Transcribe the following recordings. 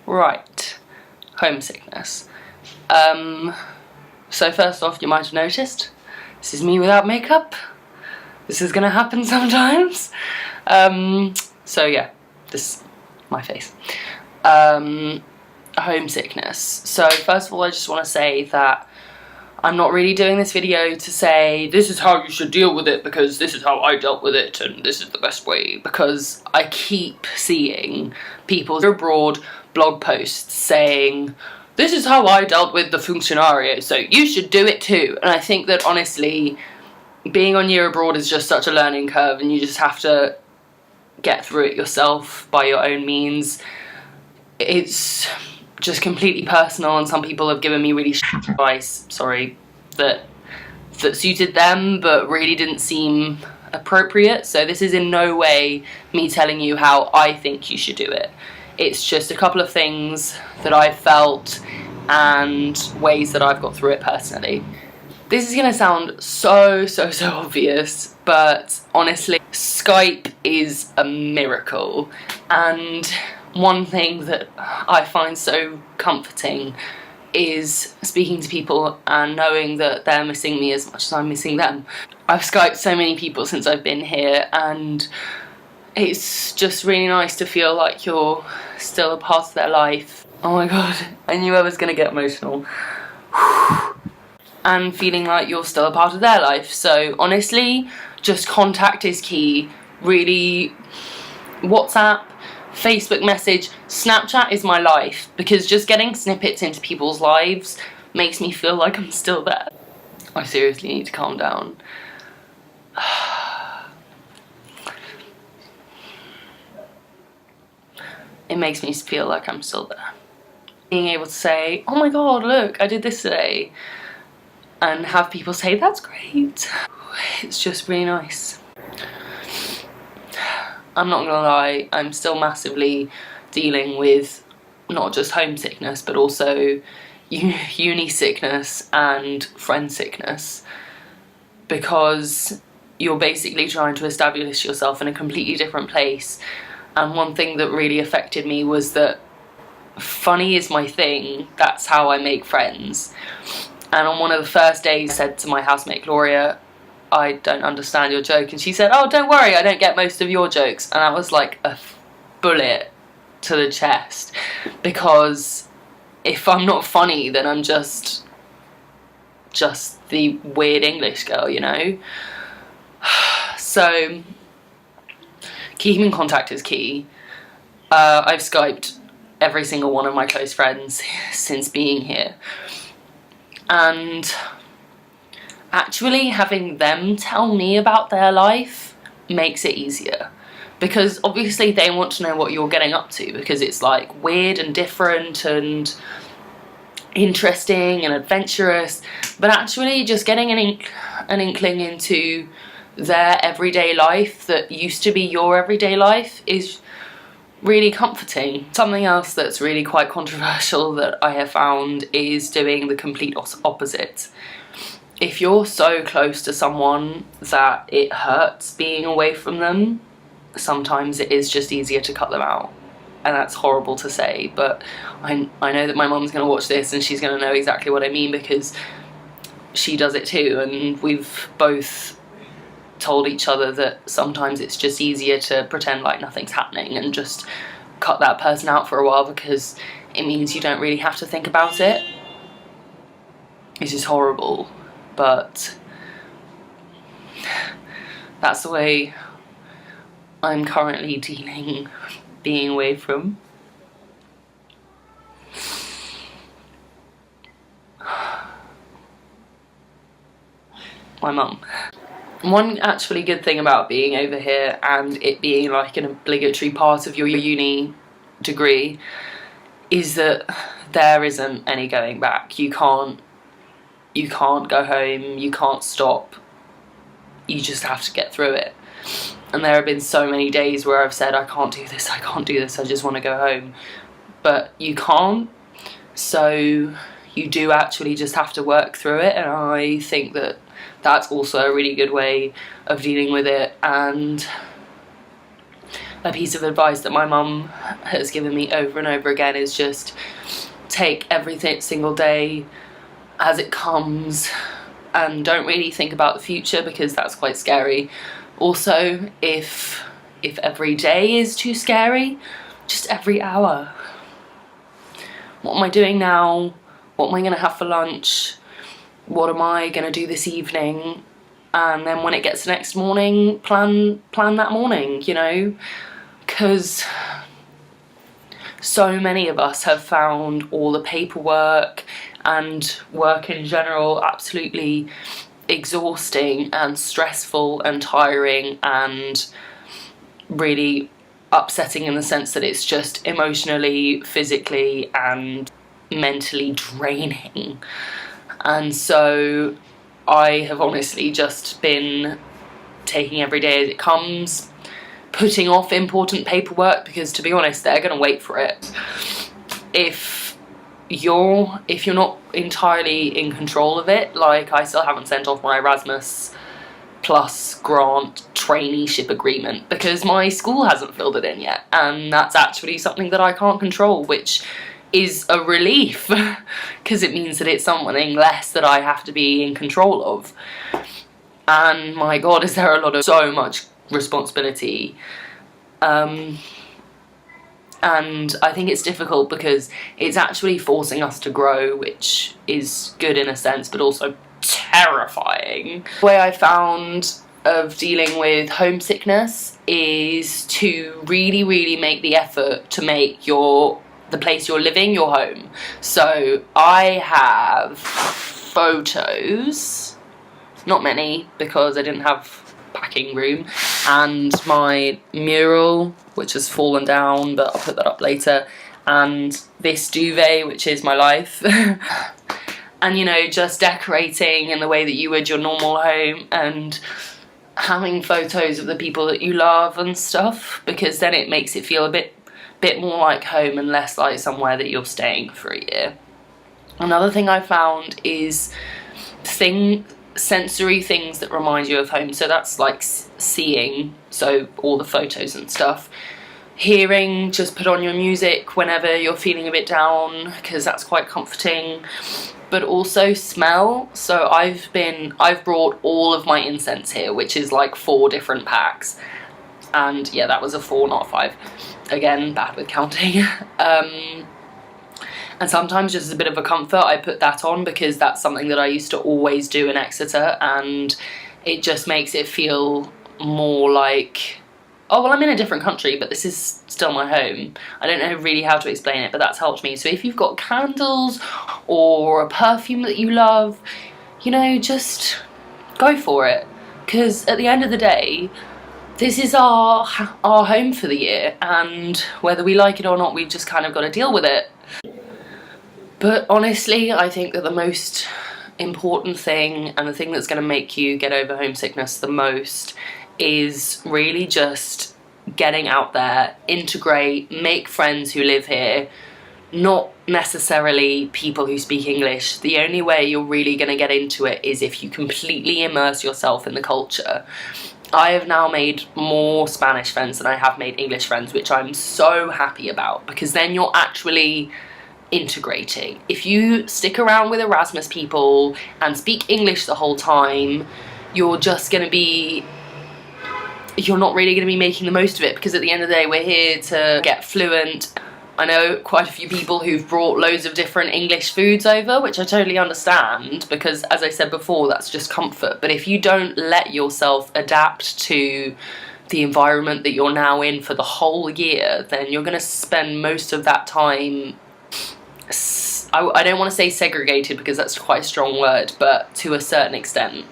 Right. Homesickness. So first off, you might have noticed, this is me without makeup. This is gonna happen sometimes. So yeah, this is my face. Homesickness. So first of all, I just want to say that I'm not really doing this video to say this is how you should deal with it because this is how I dealt with it and this is the best way, because I keep seeing people abroad blog posts saying this is how I dealt with the funcionario, so you should do it too. And I think that honestly, being on year abroad is just such a learning curve and you just have to get through it yourself by your own means. It's just completely personal, and some people have given me really shit advice, sorry, that suited them but really didn't seem appropriate. So this is in no way me telling you how I think you should do it. It's just a couple of things that I've felt and ways that I've got through it personally. This is gonna sound so obvious, but honestly, Skype is a miracle. And one thing that I find so comforting is speaking to people and knowing that they're missing me as much as I'm missing them. I've Skyped so many people since I've been here, and it's just really nice to feel like you're still a part of their life. Oh my god, I knew I was gonna get emotional. And feeling like you're still a part of their life. So honestly, just contact is key. Really, WhatsApp, Facebook message, Snapchat is my life, because just getting snippets into people's lives makes me feel like I'm still there. I seriously need to calm down. It makes me feel like I'm still there. Being able to say, oh my god, look, I did this today, and have people say, that's great. It's just really nice. I'm not gonna lie, I'm still massively dealing with not just homesickness, but also uni sickness and friend sickness, because you're basically trying to establish yourself in a completely different place. And one thing that really affected me was that funny is my thing, that's how I make friends. And on one of the first days I said to my housemate Gloria, I don't understand your joke, and she said, oh, don't worry, I don't get most of your jokes. And that was like a bullet to the chest, because if I'm not funny, then I'm just the weird English girl, you know? So keeping in contact is key. I've Skyped every single one of my close friends since being here, and actually having them tell me about their life makes it easier, because obviously they want to know what you're getting up to, because it's like weird and different and interesting and adventurous. But actually just getting an inkling into their everyday life that used to be your everyday life is really comforting. Something else that's really quite controversial that I have found is doing the complete opposite. If you're so close to someone that it hurts being away from them, sometimes it is just easier to cut them out. And that's horrible to say, but I know that my mum's going to watch this and she's going to know exactly what I mean, because she does it too, and we've both told each other that sometimes it's just easier to pretend like nothing's happening and just cut that person out for a while, because it means you don't really have to think about it. It's just horrible, but that's the way I'm currently dealing being away from. My mum. One actually good thing about being over here and it being like an obligatory part of your uni degree is that there isn't any going back. You can't go home, you can't stop, you just have to get through it. And there have been so many days where I've said, I can't do this, I can't do this, I just want to go home. But you can't, so you do actually just have to work through it, and I think that that's also a really good way of dealing with it. And a piece of advice that my mum has given me over and over again is just take every single day as it comes and don't really think about the future, because that's quite scary. Also, if every day is too scary, just every hour. What am I doing now? What am I gonna have for lunch? What am I gonna do this evening? And then when it gets the next morning, plan that morning, you know? Because so many of us have found all the paperwork and work in general absolutely exhausting and stressful and tiring and really upsetting, in the sense that it's just emotionally, physically and mentally draining. And so I have honestly just been taking every day as it comes, putting off important paperwork, because to be honest, they're gonna wait for it. If you're not entirely in control of it, like I still haven't sent off my Erasmus Plus grant traineeship agreement because my school hasn't filled it in yet, and that's actually something that I can't control, which is a relief because it means that it's something less that I have to be in control of. And my god, is there a lot of so much responsibility, and I think it's difficult because it's actually forcing us to grow, which is good in a sense but also terrifying. The way I found of dealing with homesickness is to really make the effort to make the place you're living your home. So I have photos, not many because I didn't have packing room, and my mural, which has fallen down, but I'll put that up later, and this duvet, which is my life. And, you know, just decorating in the way that you would your normal home, and having photos of the people that you love and stuff, because then it makes it feel a bit more like home and less like somewhere that you're staying for a year. Another thing I found is sensory things that remind you of home. So that's like seeing, so all the photos and stuff. Hearing, just put on your music whenever you're feeling a bit down, because that's quite comforting. But also smell. So I've brought all of my incense here, which is like 4 different packs. And yeah, that was a 4, not a 5. Again, bad with counting. And sometimes just as a bit of a comfort, I put that on because that's something that I used to always do in Exeter, and it just makes it feel more like, oh, well, I'm in a different country, but this is still my home. I don't know really how to explain it, but that's helped me. So if you've got candles or a perfume that you love, you know, just go for it. Because at the end of the day, this is our home for the year, and whether we like it or not, we've just kind of got to deal with it. But honestly, I think that the most important thing, and the thing that's going to make you get over homesickness the most, is really just getting out there, integrate, make friends who live here, not necessarily people who speak English. The only way you're really going to get into it is if you completely immerse yourself in the culture. I have now made more Spanish friends than I have made English friends, which I'm so happy about, because then you're actually integrating. If you stick around with Erasmus people and speak English the whole time, you're just going to be, you're not really going to be making the most of it, because at the end of the day, we're here to get fluent. I know quite a few people who've brought loads of different English foods over, which I totally understand, because as I said before, that's just comfort. But if you don't let yourself adapt to the environment that you're now in for the whole year, then you're going to spend most of that time, I don't want to say segregated because that's quite a strong word, but to a certain extent.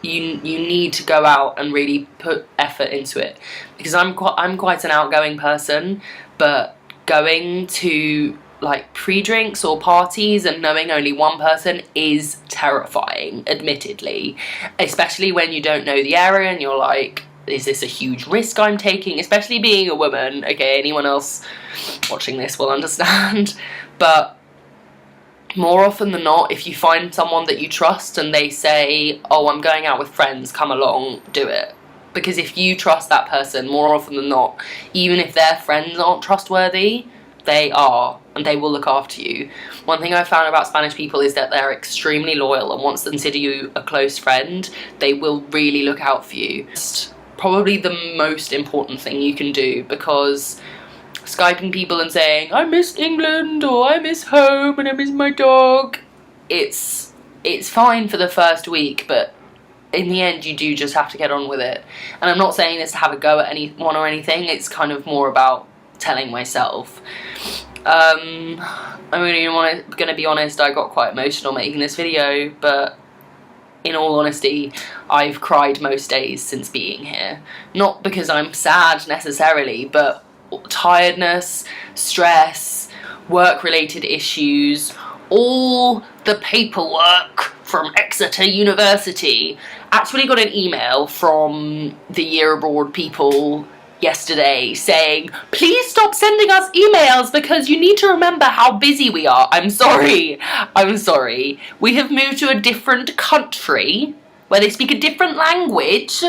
You need to go out and really put effort into it, because I'm quite an outgoing person, but going to like pre-drinks or parties and knowing only one person is terrifying, admittedly, especially when you don't know the area and you're like, is this a huge risk I'm taking, especially being a woman. Okay, anyone else watching this will understand, but more often than not, if you find someone that you trust and they say, oh, I'm going out with friends, come along, do it. Because if you trust that person, more often than not, even if their friends aren't trustworthy, they are, and they will look after you. One thing I found about Spanish people is that they're extremely loyal, and once they consider you a close friend, they will really look out for you. It's probably the most important thing you can do, because Skyping people and saying, I miss England, or I miss home, and I miss my dog, it's fine for the first week, but in the end you do just have to get on with it. And I'm not saying this to have a go at anyone or anything, it's kind of more about telling myself. I'm really gonna be honest, I got quite emotional making this video, but in all honesty, I've cried most days since being here. Not because I'm sad necessarily, but tiredness, stress, work-related issues, all the paperwork from Exeter University. Actually got an email from the year abroad people yesterday saying, please stop sending us emails because you need to remember how busy we are. I'm sorry. We have moved to a different country where they speak a different language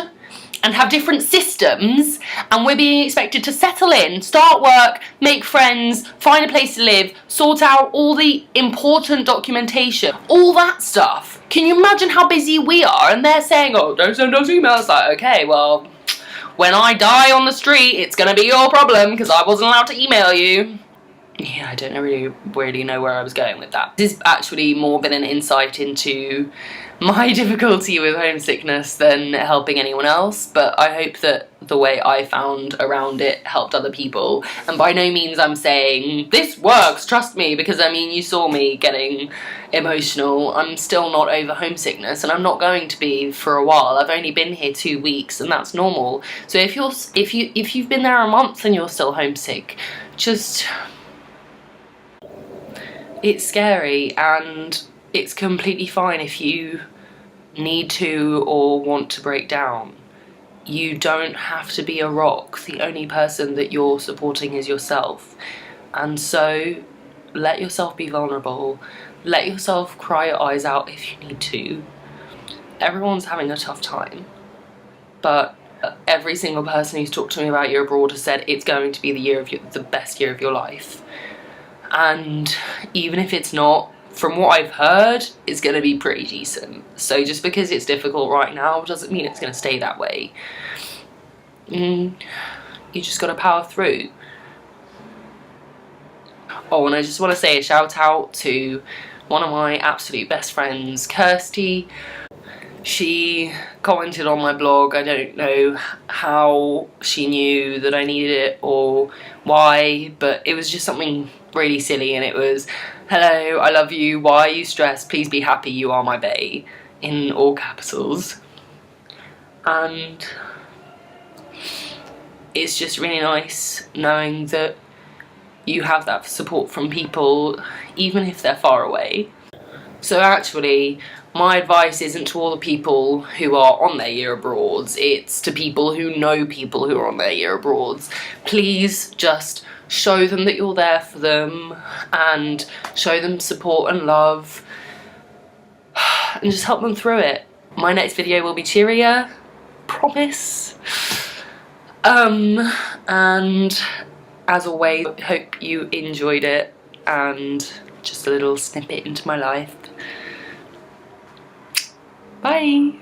and have different systems, and we're being expected to settle in, start work, make friends, find a place to live, sort out all the important documentation, all that stuff. Can you imagine how busy we are? And they're saying, oh, don't send us emails. Like, okay, well, when I die on the street, it's gonna be your problem because I wasn't allowed to email you. Yeah, I don't really know where I was going with that. This has actually more been an insight into my difficulty with homesickness than helping anyone else, but I hope that the way I found around it helped other people. And by no means I'm saying, this works, trust me, because I mean, you saw me getting emotional. I'm still not over homesickness, and I'm not going to be for a while. I've only been here 2 weeks, and that's normal. So if you've been there a month and you're still homesick, just... it's scary, and it's completely fine if you need to or want to break down. You don't have to be a rock. The only person that you're supporting is yourself. And so let yourself be vulnerable. Let yourself cry your eyes out if you need to. Everyone's having a tough time, but every single person who's talked to me about year abroad has said it's going to be the best year of your life. And even if it's not, from what I've heard, it's going to be pretty decent. So just because it's difficult right now doesn't mean it's going to stay that way. You just got to power through. Oh, and I just want to say a shout out to one of my absolute best friends, Kirsty. She commented on my blog. I don't know how she knew that I needed it or why, but it was just something really silly, and it was, hello, I love you, why are you stressed, please be happy, you are my bae, in all capitals. And it's just really nice knowing that you have that support from people, even if they're far away. So actually, my advice isn't to all the people who are on their year abroads, it's to people who know people who are on their year abroads. Please just show them that you're there for them, and show them support and love, and just help them through it. My next video will be cheerier, promise. And as always, I hope you enjoyed it, and just a little snippet into my life. Bye!